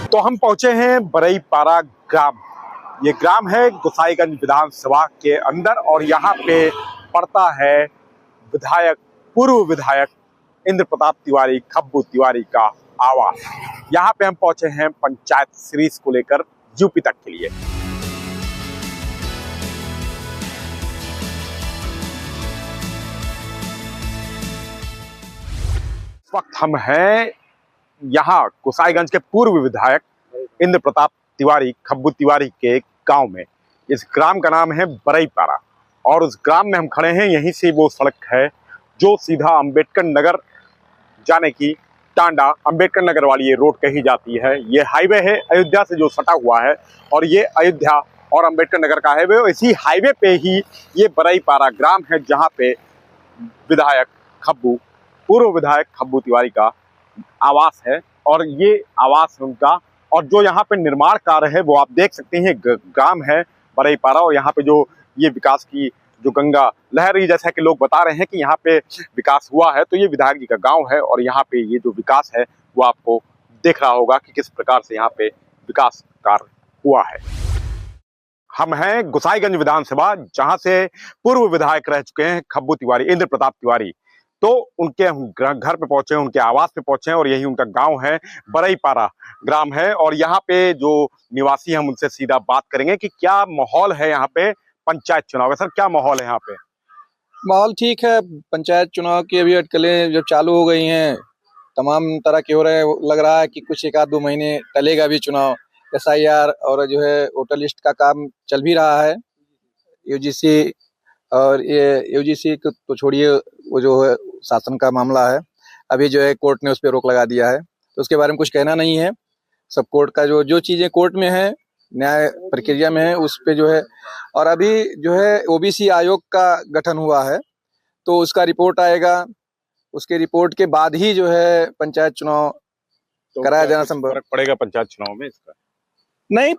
तो हम पहुंचे हैं बरईपारा ग्राम। ये ग्राम है गोसाईगंज विधानसभा के अंदर और यहाँ पे पड़ता है विधायक, पूर्व विधायक इंद्र प्रताप तिवारी, खब्बू तिवारी का आवास। यहाँ पे हम पहुंचे हैं पंचायत सीरीज को लेकर यूपी तक के लिए। इस वक्त हम हैं यहाँ गोसाईगंज के पूर्व विधायक इंद्र प्रताप तिवारी, खब्बू तिवारी के गांव में। इस ग्राम का नाम है बरईपारा और उस ग्राम में हम खड़े हैं। यहीं से वो सड़क है जो सीधा अंबेडकर नगर जाने की, टांडा अंबेडकर नगर वाली ये रोड कही जाती है। ये हाईवे है अयोध्या से जो सटा हुआ है और ये अयोध्या और अंबेडकर नगर का हाईवे। इसी हाईवे पे ही ये बरईपारा ग्राम है जहाँ पे विधायक खब्बू, पूर्व विधायक खब्बू तिवारी का आवास है और ये आवास है उनका। और जो यहाँ पे निर्माण कार्य है वो आप देख सकते हैं। ग्राम है बरईपारा और यहाँ पे जो ये विकास की जो गंगा लहर रही, जैसा कि लोग बता रहे हैं कि यहाँ पे विकास हुआ है, तो ये विधायक जी का गांव है और यहाँ पे ये जो विकास है वो आपको देख रहा होगा कि किस प्रकार से यहाँ पे विकास कार्य हुआ है। हम हैं गोसाईगंज विधानसभा जहाँ से पूर्व विधायक रह चुके हैं खब्बू तिवारी, इंद्र प्रताप तिवारी। तो उनके घर पे पहुंचे हैं, उनके आवास पे पहुंचे हैं और यही उनका गांव है, बरईपारा ग्राम है। और यहाँ पे जो निवासी हम उनसे सीधा बात करेंगे कि क्या माहौल है यहाँ पे पंचायत चुनाव का। सर, क्या माहौल है यहाँ पे? माहौल ठीक है। पंचायत चुनाव की अभी अटकलें जब चालू हो गई हैं, तमाम तरह के हो रहे हैं। लग रहा है कि कुछ 1-2 महीने टलेगा भी चुनाव। SIR और जो है वोटर लिस्ट का काम चल भी रहा है। UGC और ये UGC को तो छोड़िए, वो जो है शासन का मामला है, अभी जो है कोर्ट ने उस पर रोक लगा दिया है, तो उसके बारे में कुछ कहना नहीं है। सब कोर्ट का जो चीज़ें कोर्ट में है, न्याय प्रक्रिया में है, उस पे जो है। और अभी जो है OBC आयोग का गठन हुआ है, तो उसका रिपोर्ट आएगा। उसके रिपोर्ट के बाद ही जो है पंचायत चुनाव तो कराया जाना संभव। फर्क पड़ेगा पंचायत चुनाव में इसका? नहीं,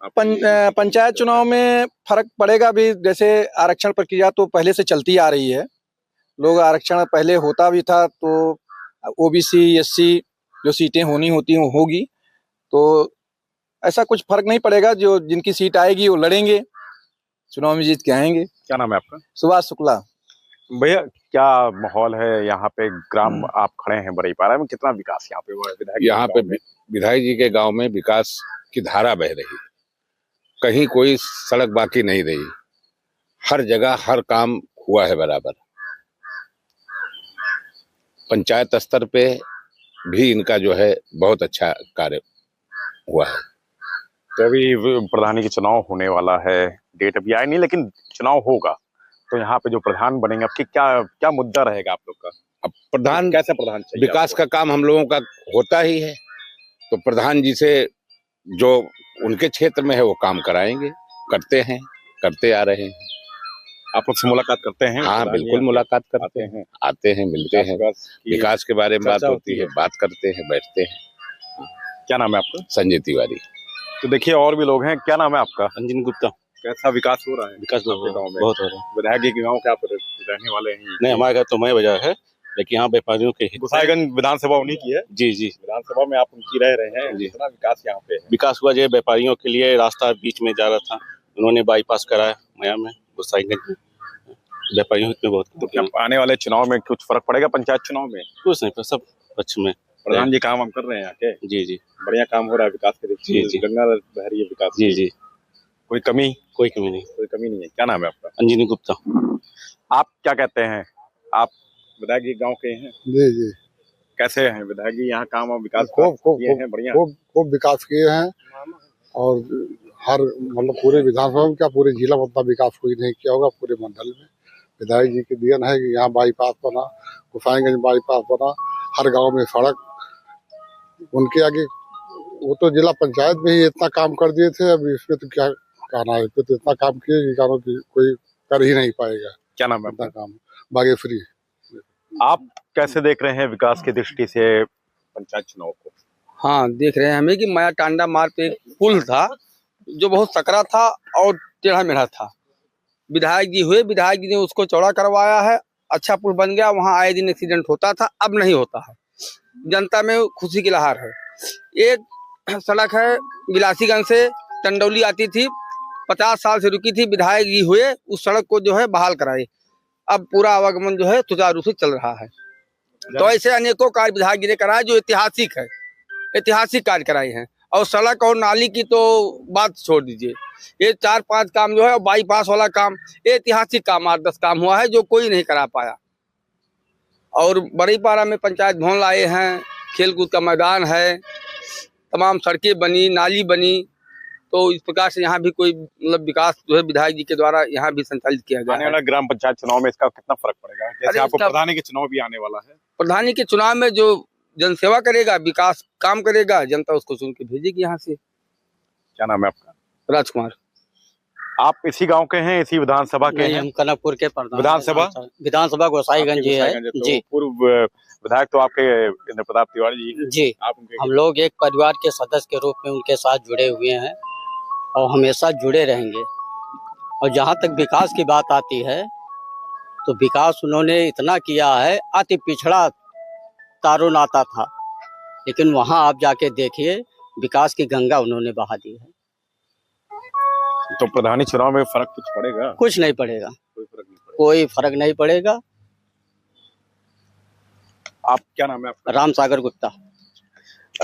पंचायत चुनाव में फर्क पड़ेगा भी। जैसे आरक्षण प्रक्रिया तो पहले से चलती आ रही है, लोग आरक्षण पहले होता भी था, तो OBC SC जो सीटें होनी होती होगी, तो ऐसा कुछ फर्क नहीं पड़ेगा। जो जिनकी सीट आएगी वो लड़ेंगे, चुनाव में जीत के आएंगे। क्या नाम है आपका? सुभाष शुक्ला। भैया, क्या माहौल है यहाँ पे? ग्राम आप खड़े हैं बरईपारा में, कितना विकास यहाँ पे हुआ है? विधायक यहाँ पे विधायक जी के गांव में विकास की धारा बह रही, कहीं कोई सड़क बाकी नहीं रही, हर जगह हर काम हुआ है बराबर। पंचायत स्तर पे भी इनका जो है बहुत अच्छा कार्य हुआ है। तो अभी प्रधानी के चुनाव होने वाला है, डेट अभी आया नहीं लेकिन चुनाव होगा, तो यहाँ पे जो प्रधान बनेंगे आपकी क्या मुद्दा रहेगा आप लोग का? अब प्रधान, कैसे प्रधान चाहिए? विकास का काम हम लोगों का होता ही है, तो प्रधान जी से जो उनके क्षेत्र में है वो काम कराएंगे, करते हैं, करते आ रहे हैं। आप लोग से मुलाकात करते हैं? हाँ, बिल्कुल मुलाकात करते हैं, आते हैं, मिलते हैं, विकास के बारे में बात होती है, बात करते हैं, बैठते हैं। क्या नाम है आपका? संजय तिवारी। तो देखिए और भी लोग हैं। क्या नाम है आपका? अंजन गुप्ता। कैसा विकास हो रहा है? विकास गाँव में बहुत हो रहा है। विधायक जी के गाँव के आप रहने वाले हैं? नहीं, हमारे घर तो मैं वजह है, लेकिन यहाँ व्यापारियों के गोसाईगंज विधानसभा उन्हीं की है। जी जी, विधानसभा में आप उनकी रह रहे हैं। जितना विकास यहाँ पे है, विकास हुआ जो व्यापारियों के लिए रास्ता बीच में जा रहा था, उन्होंने बाईपास कराया माया में, गोसाईगंज में। व्यापारियों में बहुत। तो क्या आने वाले चुनाव में कुछ फर्क पड़ेगा पंचायत चुनाव में? कुछ नहीं, सब अच्छे में। प्रधान जी काम हम कर रहे हैं यहाँ के? जी जी, बढ़िया काम हो रहा है विकास के। जी, गंगा बह रही है विकास। जी जी, कोई कमी? कोई कमी नहीं, कोई कमी नहीं है। क्या नाम है आपका? अंजनी गुप्ता। आप क्या कहते हैं? आप विधायक जी गाँव के हैं? जी जी। कैसे हैं विधायक जी? यहाँ काम और विकास बढ़िया खूब विकास किए हैं और हर मतलब पूरे विधानसभा में क्या पूरे जिला में उतना विकास कोई नहीं किया होगा पूरे मंडल में। विधायक जी की देन है कि यहाँ बाईपास बना, गोसाईगंज बाईपास बना, हर गांव में सड़क। उनके आगे वो तो जिला पंचायत में ही इतना काम कर दिए थे, अब इसमें तो क्या कहना है। तो इतना काम किए कि कोई कर ही नहीं पाएगा। क्या नाम है? इतना काम बागेश्वरी। आप कैसे देख रहे हैं विकास की दृष्टि से पंचायत चुनाव को? हाँ, देख रहे हैं हमें कि माया टांडा मार्ग पे एक पुल था जो बहुत सकरा था और टेढ़ा मेढ़ा था। विधायक जी हुए, विधायक जी ने उसको चौड़ा करवाया है, अच्छा पुल बन गया। वहाँ आए दिन एक्सीडेंट होता था, अब नहीं होता है। जनता में खुशी की लहर है। एक सड़क है गिलासीगंज से टंडौली आती थी, 50 साल से रुकी थी। विधायक जी हुए, उस सड़क को जो है बहाल कराए। अब पूरा आवागमन जो है सुचारू रूप से चल रहा है। तो ऐसे अनेकों कार्य विधायक जी ने कराए जो ऐतिहासिक है, ऐतिहासिक कार्य कराए हैं। और सड़क और नाली की तो बात छोड़ दीजिए, ये 4-5 काम जो है, और बाईपास वाला काम, ये ऐतिहासिक काम 8-10 काम हुआ है जो कोई नहीं करा पाया। और बरईपारा में पंचायत भवन लाए हैं, खेलकूद का मैदान है, तमाम सड़कें बनी, नाली बनी। तो इस प्रकार से यहाँ भी कोई मतलब विकास जो है विधायक जी के द्वारा यहाँ भी संचालित किया गया आने है। वाला ग्राम पंचायत चुनाव में इसका कितना फर्क पड़ेगा? जैसे अरे आपको इसका- प्रधानी के चुनाव भी आने वाला है। प्रधानी के चुनाव में जो जनसेवा करेगा, विकास काम करेगा, जनता उसको चुन के भेजेगी यहाँ से। क्या नाम है आपका? राजकुमार। आप इसी गांव के हैं, इसी विधानसभा के नहीं, हैं? हम कनकपुर के प्रधान विधानसभा गोसाईगंज जी है तो जी। पूर्व विधायक तो आपके इंद्र प्रताप तिवारी जी, जी आप उनके हम लोग एक परिवार के सदस्य के रूप में उनके साथ जुड़े हुए हैं और हमेशा जुड़े रहेंगे। और जहाँ तक विकास की बात आती है तो विकास उन्होंने इतना किया है, अति पिछड़ा तारों नाता था, लेकिन वहाँ आप जाके देखिए विकास की गंगा उन्होंने बहा दी है। तो प्रधानी चुनाव में फर्क कुछ पड़ेगा? कुछ नहीं पड़ेगा, कोई फर्क नहीं पड़ेगा। कोई फर्क नहीं पड़ेगा। आप क्या नाम है आपका? राम सागर गुप्ता।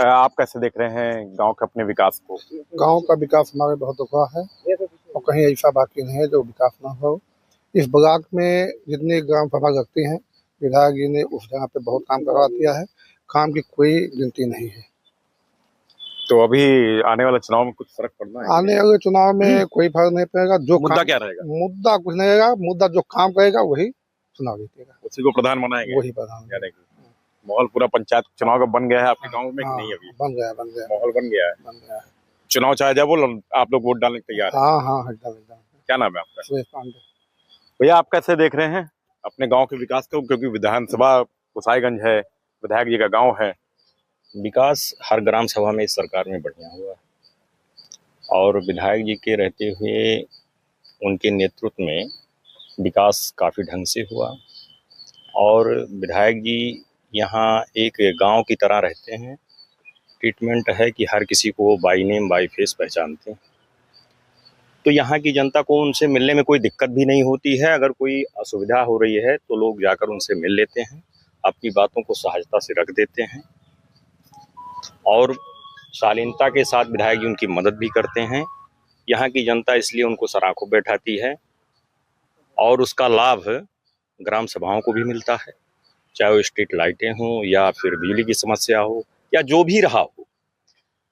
आप कैसे देख रहे हैं गांव के अपने विकास को? गांव का विकास हमारे बहुत हुआ है और कहीं ऐसा बाकी नहीं है जो विकास ना हो। इस ब्लॉक में जितनी ग्राम सभा लगती हैं, विधायक जी ने उस जगह पे बहुत काम करवा दिया है। काम की कोई गिनती नहीं है। तो अभी आने वाला चुनाव में कुछ फर्क पड़ना है? आने वाले चुनाव में कोई फर्क नहीं पड़ेगा। जो मुद्दा क्या रहेगा? मुद्दा कुछ नहीं रहेगा। मुद्दा जो काम करेगा वही चुनाव जीतेगा, उसी को प्रधान बनाएंगे? वही प्रधान यानी कि माहौल पूरा पंचायत चुनाव का बन गया है आपके गांव में कि नहीं? अभी बन गया माहौल बन गया है। बन गया। चुनाव चाहे जब वो आप लोग वोट डालने के तैयार हैं? हाँ एकदम। क्या नाम है आपका? सुरेश पांडे। भैया आप कैसे देख रहे हैं अपने गांव के विकास को? क्योंकि विधानसभा गोसाईगंज है, विधायक जी का गांव है। विकास हर ग्राम सभा में इस सरकार में बढ़िया हुआ है और विधायक जी के रहते हुए उनके नेतृत्व में विकास काफ़ी ढंग से हुआ। और विधायक जी यहाँ एक गांव की तरह रहते हैं। ट्रीटमेंट है कि हर किसी को बाई नेम बाई फेस पहचानते हैं। तो यहाँ की जनता को उनसे मिलने में कोई दिक्कत भी नहीं होती है। अगर कोई असुविधा हो रही है तो लोग जाकर उनसे मिल लेते हैं, अपनी बातों को सहजता से रख देते हैं और शालीनता के साथ विधायक जी उनकी मदद भी करते हैं। यहाँ की जनता इसलिए उनको सराखों बैठाती है और उसका लाभ ग्राम सभाओं को भी मिलता है, चाहे वो स्ट्रीट लाइटें हों या फिर बिजली की समस्या हो या जो भी रहा हो।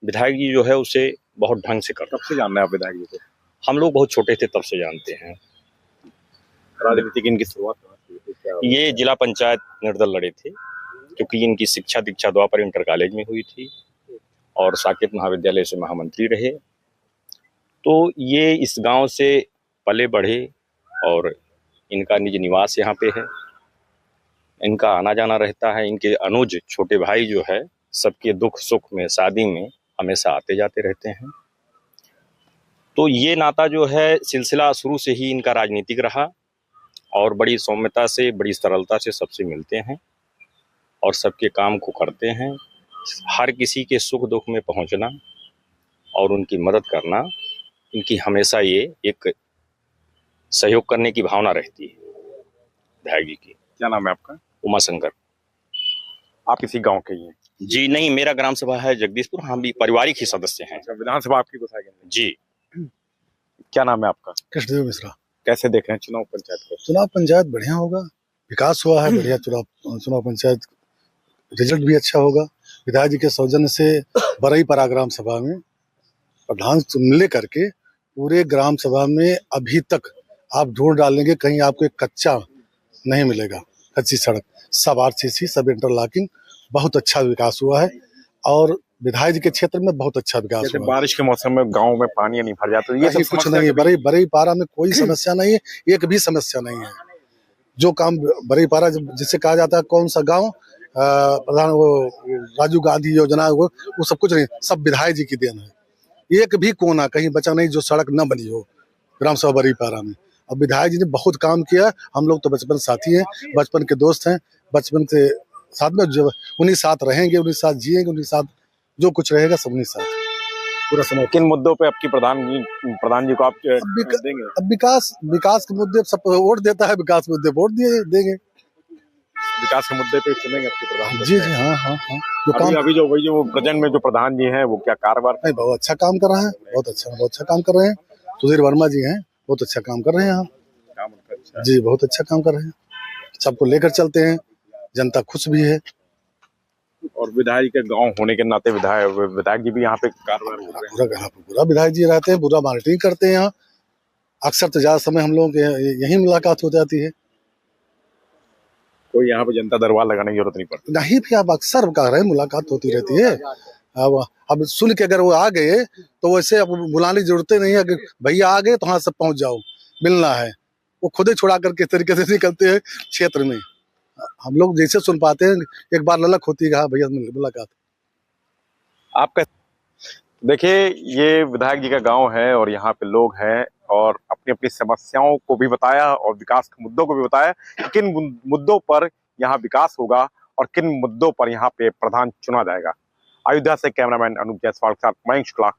विधायक जी जो है उसे बहुत ढंग से करते हैं। कब से जानना है आप विधायक जी को? हम लोग बहुत छोटे थे तब से जानते हैं। राजनीति की इनकी शुरुआत ये जिला पंचायत निर्दल लड़े थे क्योंकि इनकी शिक्षा दीक्षा द्वापर इंटर कॉलेज में हुई थी और साकेत महाविद्यालय से महामंत्री रहे। तो ये इस गांव से पले बढ़े और इनका निज निवास यहाँ पे है। इनका आना जाना रहता है। इनके अनुज छोटे भाई जो है सबके दुख सुख में, शादी में हमेशा आते जाते रहते हैं। तो ये नाता जो है सिलसिला शुरू से ही इनका राजनीतिक रहा और बड़ी सौम्यता से, बड़ी सरलता से सबसे मिलते हैं और सबके काम को करते हैं। हर किसी के सुख दुख में पहुंचना और उनकी मदद करना, इनकी हमेशा ये एक सहयोग करने की भावना रहती है विधायक जी की। क्या नाम है आपका? उमा शंकर। आप इसी गांव के ही हैं? जी नहीं, मेरा ग्राम सभा है जगदीशपुर। हम भी पारिवारिक ही सदस्य हैं। अच्छा, विधानसभा आपकी गोसाईगंज में? जी। क्या नाम है आपका? कृष्णदेव मिश्रा। कैसे देख रहे हैं चुनाव पंचायत को? चुनाव पंचायत बढ़िया होगा, विकास हुआ है बढ़िया। चुनाव पंचायत रिजल्ट भी अच्छा होगा। विधायक जी के सौजन्य से बरईपारा ग्राम सभा में प्रधान मिलने करके पूरे ग्राम सभा में अभी तक आप ढूंढ डालेंगे कहीं आपको एक कच्चा नहीं मिलेगा। कच्ची सड़क, सब आरसीसी, सब इंटरलॉकिंग, बहुत अच्छा विकास हुआ है और विधायक जी के क्षेत्र में बहुत अच्छा विकास जैसे हुआ है। बारिश के मौसम में गांव में पानी नहीं भर जाता, ये सब कुछ समस्या नहीं है। कभी- बरईपारा में कोई समस्या नहीं है, एक भी समस्या नहीं है। जो काम बरईपारा जिसे कहा जाता है कौन सा गांव, प्रधान वो राजीव गांधी योजना, वो सब कुछ नहीं, सब विधायक जी की देन है। एक भी कोना कहीं बचा नहीं जो सड़क न बनी हो ग्राम सभा बरईपारा में। अब विधायक जी ने बहुत काम किया। हम लोग तो बचपन साथी हैं, बचपन के दोस्त हैं, बचपन से साथ में जो उन्हीं साथ रहेंगे, उन्हीं साथ जिएंगे, उन्हीं साथ जो कुछ रहेगा सब उन्हीं साथ। पूरा समय। किन मुद्दों पे आपकी प्रधान जी को आप देंगे? अब विकास के मुद्दे सब वोट देता है, विकास के मुद्दे वोट देंगे। विकास के मुद्दे पे चुनेंगे आपके प्रधान को? जी जी, हाँ। जो प्रेजेंट में जो प्रधान जी हैं वो क्या कारोबार? नहीं, बहुत अच्छा काम कर रहा है, बहुत अच्छा काम कर रहे हैं। सुधीर वर्मा जी हैं, बहुत अच्छा काम कर रहे हैं यहाँ। जी, बहुत अच्छा काम कर रहे हैं, सबको लेकर चलते हैं, जनता खुश भी है। और विधायक के गांव होने के नाते विधायक जी भी यहाँ पे कारोबार हो रहे हैं। पूरा विधायक जी रहते हैं, पूरा मॉनिटरिंग करते हैं यहाँ। अक्सर तो ज्यादा समय हम लोगों के यही मुलाकात हो जाती है। कोई यहाँ पे जनता दरबार लगाने की जरूरत नहीं पड़ती? नहीं भी, आप अक्सर कह रहे हैं मुलाकात होती रहती है। अब सुन के अगर वो आ गए तो वैसे अब बुलाने की जरूरत नहीं है कि भैया आ गए तो हाँ सब पहुंच जाओ, मिलना है। वो खुद ही छुड़ा करके तरीके से निकलते हैं क्षेत्र में। हम लोग जैसे सुन पाते हैं, एक बार ललक होती है, हाँ भैया मुलाकात। आपका देखिए, ये विधायक जी का गांव है और यहाँ पे लोग हैं और अपनी अपनी समस्याओं को भी बताया और विकास के मुद्दों को भी बताया कि किन मुद्दों पर यहाँ विकास होगा और किन मुद्दों पर यहाँ पे प्रधान चुना जाएगा। अयोध्या से कैमरामैन अनूप जायसवाल के साथ मयंक शुक्ला।